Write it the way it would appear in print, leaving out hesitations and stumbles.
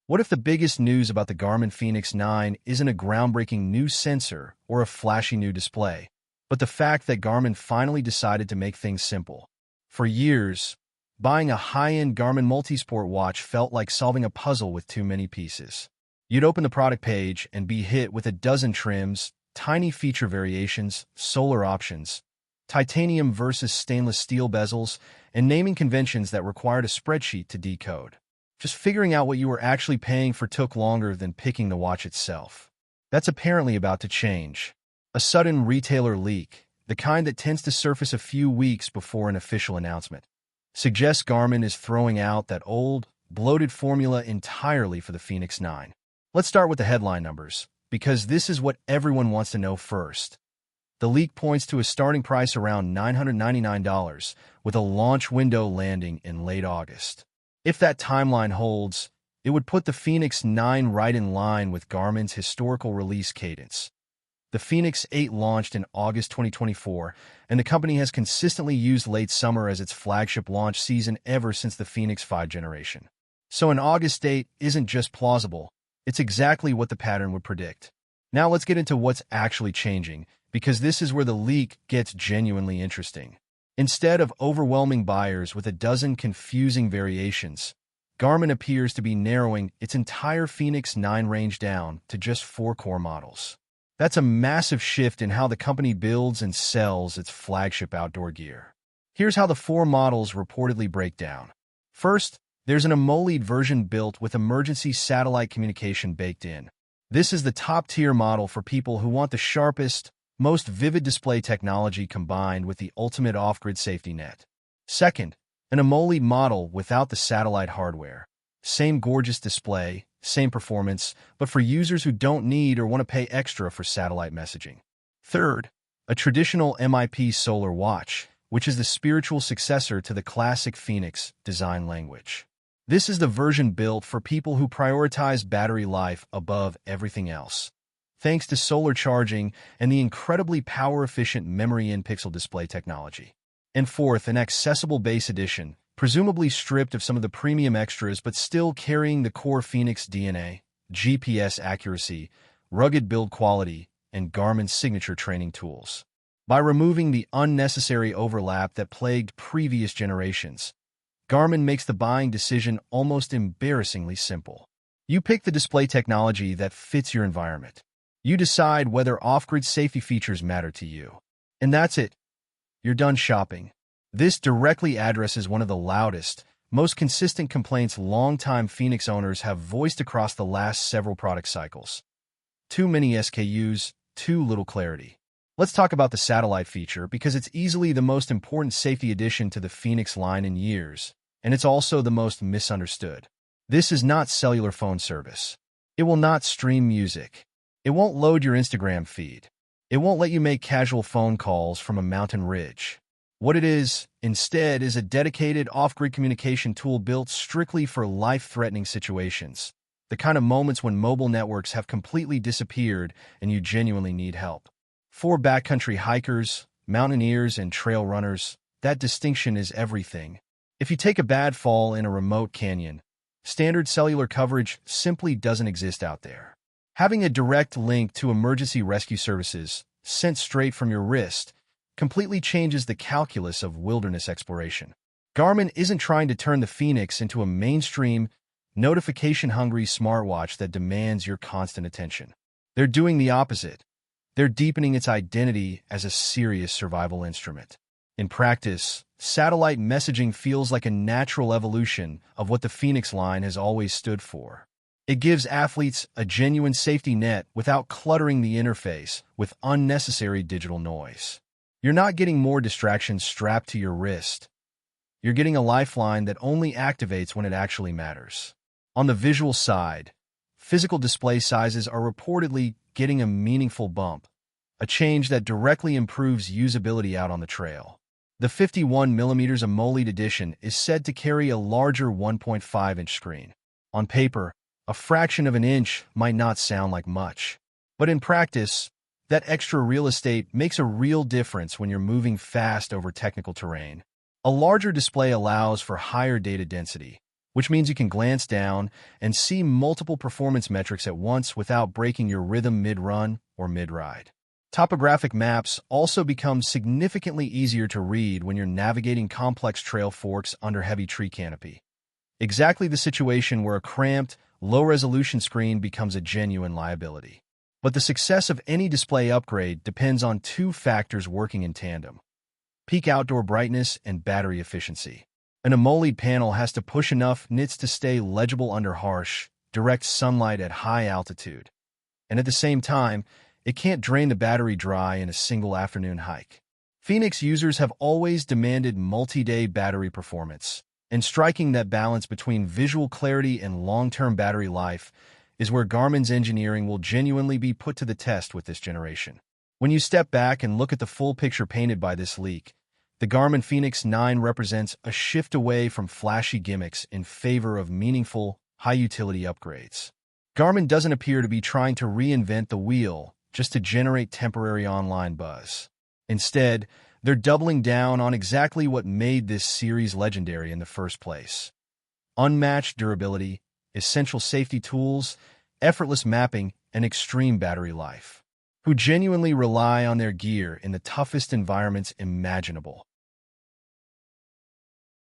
What if the biggest news about the Garmin Fenix 9 isn't a groundbreaking new sensor or a flashy new display, but the fact that Garmin finally decided to make things simple? For years, buying a high-end Garmin multisport watch felt like solving a puzzle with too many pieces. You'd open the product page and be hit with a dozen trims, tiny feature variations, solar options, titanium versus stainless steel bezels, and naming conventions that required a spreadsheet to decode. Just figuring out what you were actually paying for took longer than picking the watch itself. That's apparently about to change. A sudden retailer leak, the kind that tends to surface a few weeks before an official announcement, suggests Garmin is throwing out that old, bloated formula entirely for the Fenix 9. Let's start with the headline numbers, because this is what everyone wants to know first. The leak points to a starting price around $999, with a launch window landing in late August. If that timeline holds, it would put the Fenix 9 right in line with Garmin's historical release cadence. The Fenix 8 launched in August 2024, and the company has consistently used late summer as its flagship launch season ever since the Fenix 5 generation. So an August date isn't just plausible, it's exactly what the pattern would predict. Now let's get into what's actually changing, because this is where the leak gets genuinely interesting. Instead of overwhelming buyers with a dozen confusing variations, Garmin appears to be narrowing its entire Fenix 9 range down to just 4 core models. That's a massive shift in how the company builds and sells its flagship outdoor gear. Here's how the 4 models reportedly break down. First, there's an AMOLED version built with emergency satellite communication baked in. This is the top-tier model for people who want the sharpest, most vivid display technology combined with the ultimate off-grid safety net. Second, an AMOLED model without the satellite hardware. Same gorgeous display, same performance, but for users who don't need or want to pay extra for satellite messaging. Third, a traditional MIP solar watch, which is the spiritual successor to the classic Fenix design language. This is the version built for people who prioritize battery life above everything else, thanks to solar charging and the incredibly power-efficient memory-in-pixel display technology. And fourth, an accessible base edition, presumably stripped of some of the premium extras but still carrying the core Fenix DNA, GPS accuracy, rugged build quality, and Garmin's signature training tools. By removing the unnecessary overlap that plagued previous generations, Garmin makes the buying decision almost embarrassingly simple. You pick the display technology that fits your environment. You decide whether off-grid safety features matter to you. And that's it. You're done shopping. This directly addresses one of the loudest, most consistent complaints longtime Fenix owners have voiced across the last several product cycles. Too many SKUs, too little clarity. Let's talk about the satellite feature because it's easily the most important safety addition to the Fenix line in years, and it's also the most misunderstood. This is not cellular phone service. It will not stream music. It won't load your Instagram feed. It won't let you make casual phone calls from a mountain ridge. What it is, instead, is a dedicated off-grid communication tool built strictly for life-threatening situations, the kind of moments when mobile networks have completely disappeared and you genuinely need help. For backcountry hikers, mountaineers, and trail runners, that distinction is everything. If you take a bad fall in a remote canyon, standard cellular coverage simply doesn't exist out there. Having a direct link to emergency rescue services, sent straight from your wrist, completely changes the calculus of wilderness exploration. Garmin isn't trying to turn the Fenix into a mainstream, notification-hungry smartwatch that demands your constant attention. They're doing the opposite. They're deepening its identity as a serious survival instrument. In practice, satellite messaging feels like a natural evolution of what the Fenix line has always stood for. It gives athletes a genuine safety net without cluttering the interface with unnecessary digital noise. You're not getting more distractions strapped to your wrist. You're getting a lifeline that only activates when it actually matters. On the visual side, physical display sizes are reportedly getting a meaningful bump, a change that directly improves usability out on the trail. The 51mm AMOLED edition is said to carry a larger 1.5-inch screen. On paper, a fraction of an inch might not sound like much, but in practice, that extra real estate makes a real difference when you're moving fast over technical terrain. A larger display allows for higher data density, which means you can glance down and see multiple performance metrics at once without breaking your rhythm mid-run or mid-ride. Topographic maps also become significantly easier to read when you're navigating complex trail forks under heavy tree canopy. Exactly the situation where a cramped, low-resolution screen becomes a genuine liability. But the success of any display upgrade depends on two factors working in tandem: peak outdoor brightness and battery efficiency. An AMOLED panel has to push enough nits to stay legible under harsh, direct sunlight at high altitude. And at the same time, it can't drain the battery dry in a single afternoon hike. Fenix users have always demanded multi-day battery performance, and striking that balance between visual clarity and long-term battery life is where Garmin's engineering will genuinely be put to the test with this generation. When you step back and look at the full picture painted by this leak, the Garmin Fenix 9 represents a shift away from flashy gimmicks in favor of meaningful, high-utility upgrades. Garmin doesn't appear to be trying to reinvent the wheel just to generate temporary online buzz. Instead, they're doubling down on exactly what made this series legendary in the first place: unmatched durability, essential safety tools, effortless mapping, and extreme battery life. Who genuinely rely on their gear in the toughest environments imaginable.